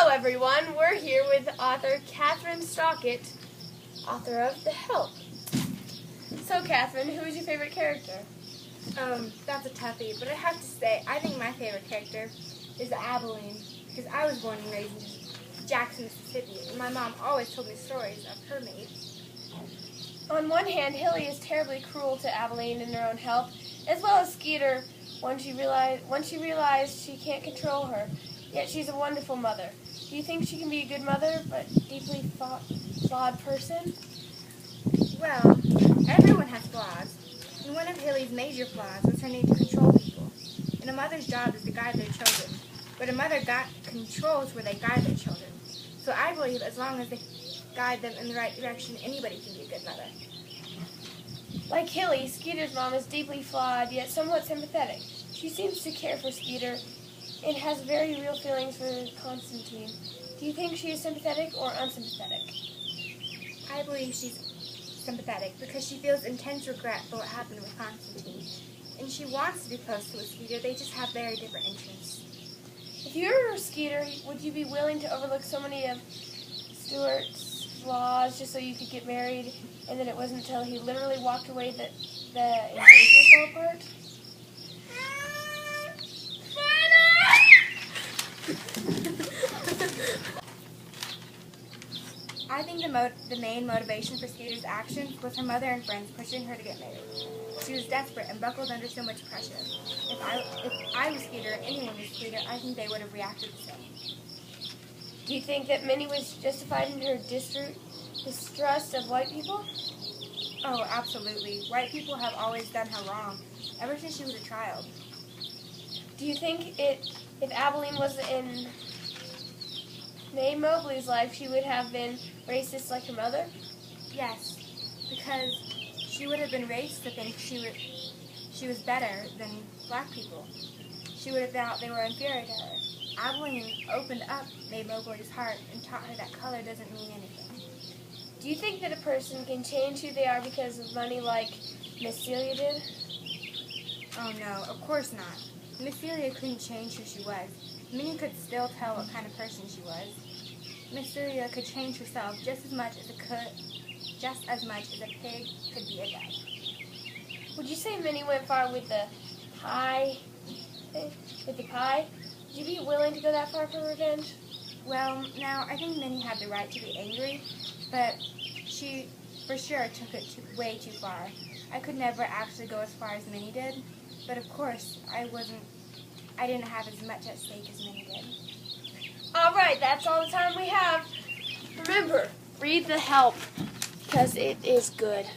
everyone. We're here with author Catherine Stockett, author of The Help. So, Catherine, who is your favorite character? That's a toughie, but I have to say, I think my favorite character is Abilene, because I was born and raised in Jackson, Mississippi, and my mom always told me stories of her maids. On one hand, Hilly is terribly cruel to Abilene in her own help, as well as Skeeter once she realized she can't control her. Yet she's a wonderful mother. Do you think she can be a good mother, but deeply flawed person? Well, everyone has flaws, and one of Hilly's major flaws was her need to control people. And a mother's job is to guide their children, but a mother controls where they guide their children. So I believe as long as they guide them in the right direction, anybody can be a good mother. Like Hilly, Skeeter's mom is deeply flawed, yet somewhat sympathetic. She seems to care for Skeeter and has very real feelings for Constantine. Do you think she is sympathetic or unsympathetic? I believe she's sympathetic because she feels intense regret for what happened with Constantine. And she wants to be close to Skeeter, they just have very different interests. If you were Skeeter, would you be willing to overlook so many of Stuart's flaws just so you could get married, and then it wasn't until he literally walked away that the engagement fell apart? I think the main motivation for Skeeter's actions was her mother and friends pushing her to get married. She was desperate and buckled under so much pressure. If I was Skeeter, or anyone was Skeeter, I think they would have reacted the same. Do you think that Minnie was justified in her distrust of white people? Oh, absolutely. White people have always done her wrong, ever since she was a child. Do you think if Abilene was in Mae Mobley's life, she would have been racist like her mother? Yes, because she would have been raised to think she was better than black people. She would have thought they were inferior to her. Abilene opened up Mae Mobley's heart and taught her that color doesn't mean anything. Do you think that a person can change who they are because of money like Miss Celia did? Oh no, of course not. Miss Celia couldn't change who she was. Minnie could still tell what kind of person she was. Miss Celia could change herself just as much as a pig could be a duck. Would you say Minnie went far with the pie? Would you be willing to go that far for revenge? Well, now, I think Minnie had the right to be angry, but she for sure took it way too far. I could never actually go as far as Minnie did, but of course, I didn't have as much at stake as Minnie did. All right, that's all the time we have. Remember, read The Help, because it is good.